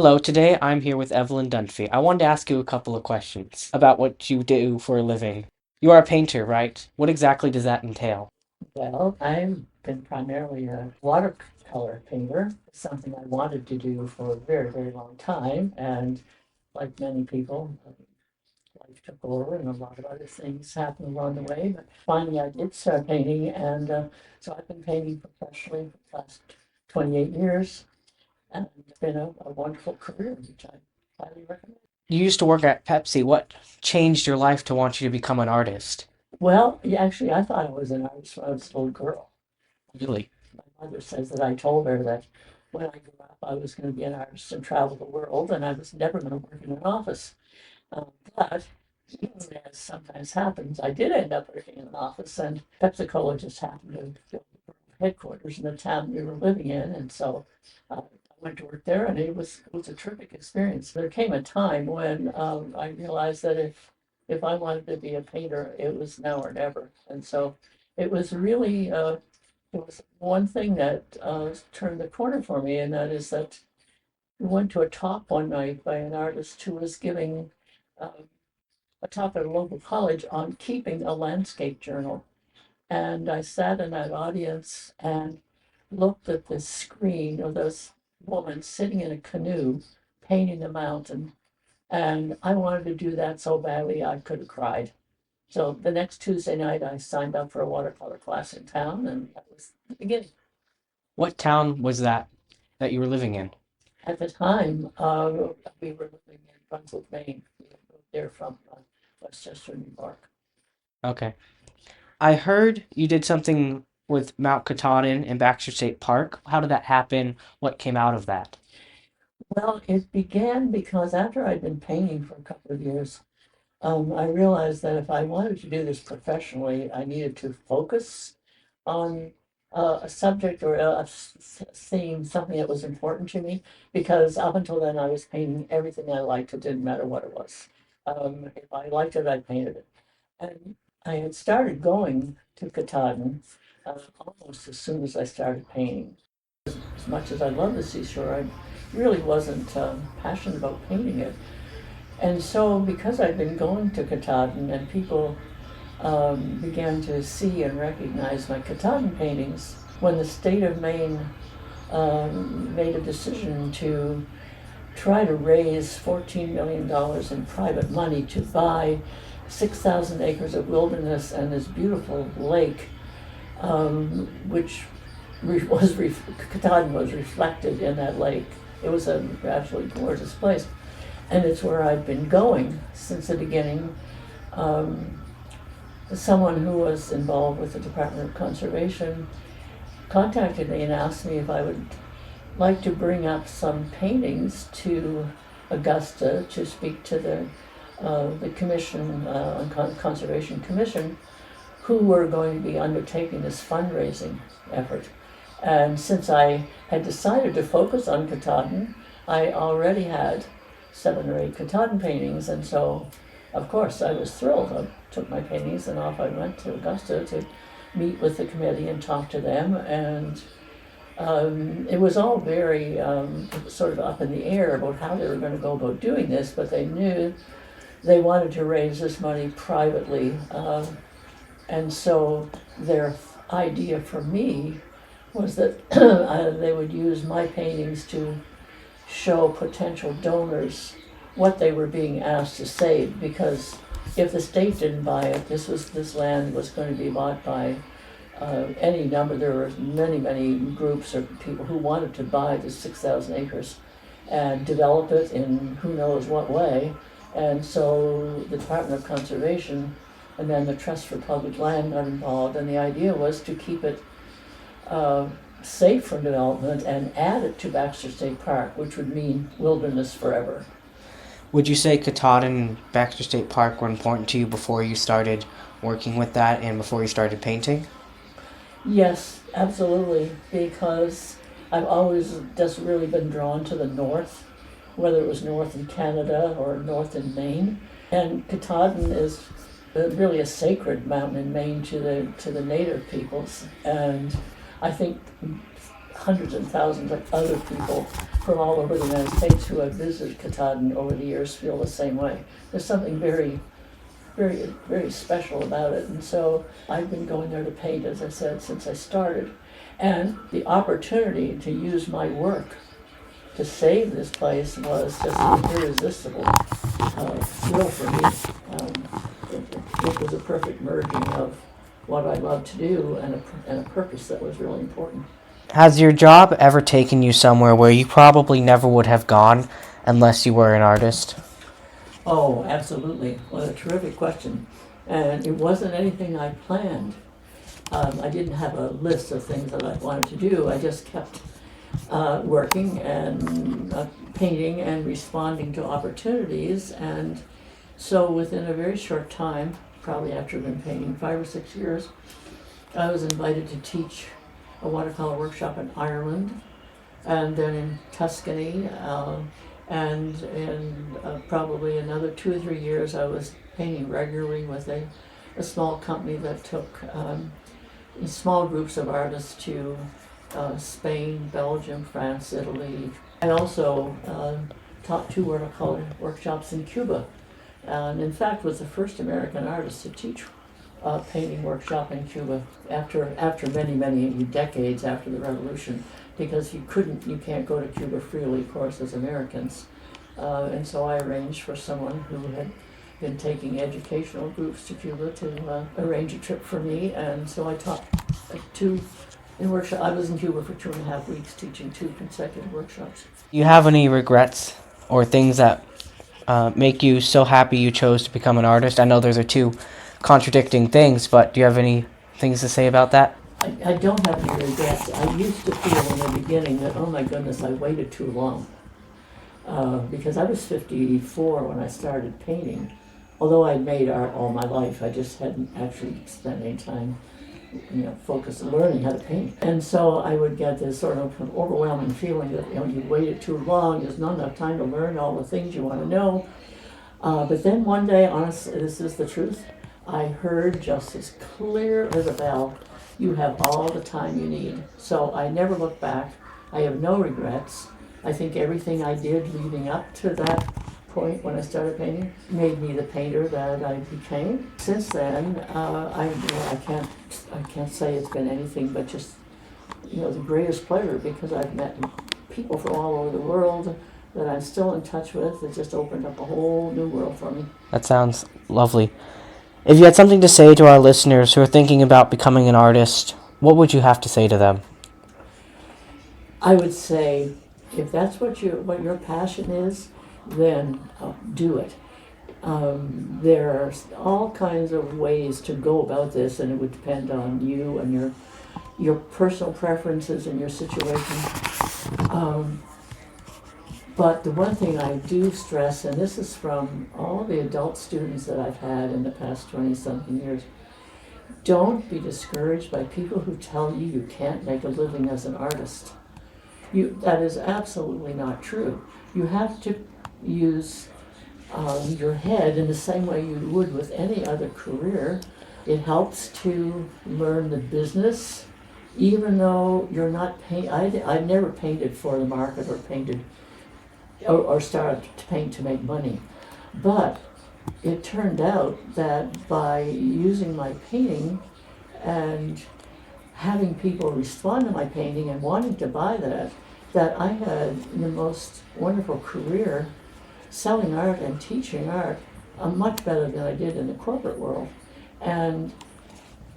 Hello, today I'm here with Evelyn Dunphy. I wanted to ask you a couple of questions about what you do for a living. You are a painter, right? What exactly does that entail? Well, I've been primarily a watercolor painter, something I wanted to do for a very, very long time. And like many people, life took over and a lot of other things happened along the way. But finally, I did start painting. And so I've been painting professionally for the last 28 years. And it's been a wonderful career, which I highly recommend. You used to work at Pepsi. What changed your life to want you to become an artist? Well, yeah, actually, I thought I was an artist when I was a little girl. Really? My mother says that I told her that when I grew up, I was going to be an artist and travel the world, and I was never going to work in an office. But as sometimes happens, I did end up working in an office, and Pepsi-Cola just happened to build the headquarters in the town we were living in, and so I went to work there, and it was a terrific experience. There came a time when I realized that if I wanted to be a painter, it was now or never, and so it was really there was one thing that turned the corner for me, and that is that we went to a talk one night by an artist who was giving uh, a talk at a local college on keeping a landscape journal. And I sat in that audience and looked at this screen of this woman sitting in a canoe painting the mountain. And I wanted to do that so badly I could have cried. So the next Tuesday night, I signed up for a watercolor class in town, and that was the beginning. What town was that you were living in? At the time, we were living in Brunswick, Maine. We had moved there from Westchester, New York. Okay. I heard you did something with Mount Katahdin and Baxter State Park. How did that happen? What came out of that? Well, it began because after I'd been painting for a couple of years, I realized that if I wanted to do this professionally, I needed to focus on a subject or a theme, something that was important to me, because up until then I was painting everything I liked. It didn't matter what it was. If I liked it, I painted it. And I had started going to Katahdin almost as soon as I started painting. As much as I love the seashore, I really wasn't passionate about painting it. And so, because I'd been going to Katahdin and people began to see and recognize my Katahdin paintings, when the state of Maine made a decision to try to raise $14 million in private money to buy 6,000 acres of wilderness and this beautiful lake, which Katahdin was reflected in that lake. It was an absolutely gorgeous place, and it's where I've been going since the beginning. Um, Someone who was involved with the Department of Conservation contacted me and asked me if I would like to bring up some paintings to Augusta to speak to the commission, Conservation Commission, who were going to be undertaking this fundraising effort. And since I had decided to focus on Katahdin, I already had 7 or 8 Katahdin paintings, and so of course I was thrilled. I took my paintings and off I went to Augusta to meet with the committee and talk to them. And it was all very it was sort of up in the air about how they were going to go about doing this, but they knew they wanted to raise this money privately. And so their idea for me was that they would use my paintings to show potential donors what they were being asked to save, because if the state didn't buy it, this land was going to be bought by any number. There were many groups of people who wanted to buy the 6,000 acres and develop it in who knows what way. And so the Department of Conservation and then the Trust for Public Land got involved, and the idea was to keep it uh, safe from development and add it to Baxter State Park, which would mean wilderness forever. Would you say Katahdin and Baxter State Park were important to you before you started working with that and before you started painting? Yes, absolutely, because I've always just really been drawn to the north, whether it was north in Canada or north in Maine. And Katahdin is really a sacred mountain in Maine to the native peoples, and I think hundreds and thousands of other people from all over the United States who have visited Katahdin over the years feel the same way. There's something very, very, very special about it. And so I've been going there to paint, as I said, since I started. And the opportunity to use my work to save this place was just an irresistible thrill for me. It was a perfect merging of what I love to do and a purpose that was really important. Has your job ever taken you somewhere where you probably never would have gone unless you were an artist? Oh, absolutely. What a terrific question. And it wasn't anything I planned. I didn't have a list of things that I wanted to do. I just kept working and painting and responding to opportunities. And so within a very short time, probably after I've been painting 5 or 6 years, I was invited to teach a watercolor workshop in Ireland, and then in Tuscany, and in probably another 2 or 3 years I was painting regularly with a small company that took small groups of artists to Spain, Belgium, France, Italy. I also taught 2 watercolor workshops in Cuba, and in fact was the first American artist to teach painting workshop in Cuba after many decades after the revolution, because you can't go to Cuba freely, of course, as Americans. And so I arranged for someone who had been taking educational groups to Cuba to arrange a trip for me, and so I taught 2 in workshop. I was in Cuba for 2.5 weeks teaching 2 consecutive workshops. Do you have any regrets or things that make you so happy you chose to become an artist? I know those are 2 contradicting things, but do you have any things to say about that? I don't have any regrets. I used to feel in the beginning that, oh my goodness, I waited too long. Because I was 54 when I started painting. Although I'd made art all my life, I just hadn't actually spent any time, focused on learning how to paint. And so I would get this sort of overwhelming feeling that, you waited too long, there's not enough time to learn all the things you want to know. But then one day, honestly, this is the truth, I heard just as clear as a bell, you have all the time you need. So I never look back. I have no regrets. I think everything I did leading up to that point when I started painting made me the painter that I became. Since then, I can't say it's been anything but just the greatest pleasure, because I've met people from all over the world that I'm still in touch with. It just opened up a whole new world for me. That sounds lovely. If you had something to say to our listeners who are thinking about becoming an artist, what would you have to say to them? I would say, if that's what your passion is, then do it. There are all kinds of ways to go about this, and it would depend on you and your personal preferences and your situation. But the one thing I do stress, and this is from all the adult students that I've had in the past 20-something years, don't be discouraged by people who tell you you can't make a living as an artist. That is absolutely not true. You have to use your head in the same way you would with any other career. It helps to learn the business, even though you're not I've never painted for the market or painted or started to paint to make money. But it turned out that by using my painting and having people respond to my painting and wanting to buy that I had the most wonderful career selling art and teaching art, much better than I did in the corporate world. And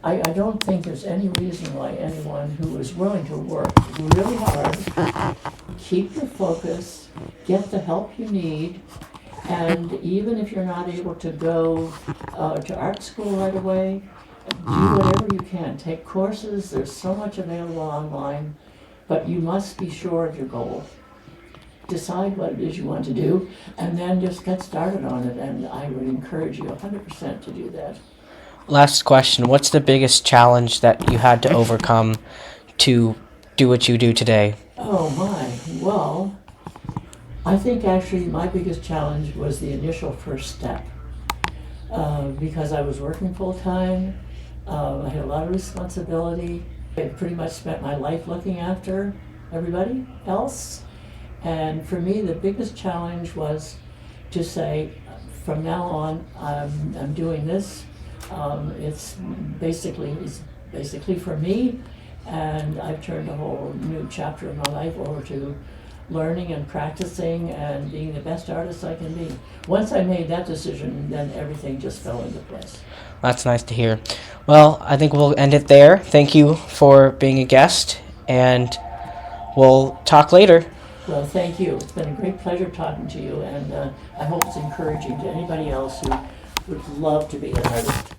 I don't think there's any reason why anyone who is willing to work really hard, keep your focus, get the help you need, and even if you're not able to go to art school right away, do whatever you can. Take courses, there's so much available online, but you must be sure of your goal. Decide what it is you want to do, and then just get started on it, and I would encourage you 100% to do that. Last question. What's the biggest challenge that you had to overcome to do what you do today? Oh my, well, I think actually my biggest challenge was the initial first step. Because I was working full-time, I had a lot of responsibility. I pretty much spent my life looking after everybody else. And for me, the biggest challenge was to say, from now on, I'm doing this. It's basically for me, and I've turned a whole new chapter of my life over to learning and practicing and being the best artist I can be. Once I made that decision, then everything just fell into place. That's nice to hear. Well, I think we'll end it there. Thank you for being a guest, and we'll talk later. Well, thank you. It's been a great pleasure talking to you, and I hope it's encouraging to anybody else who would love to be an artist.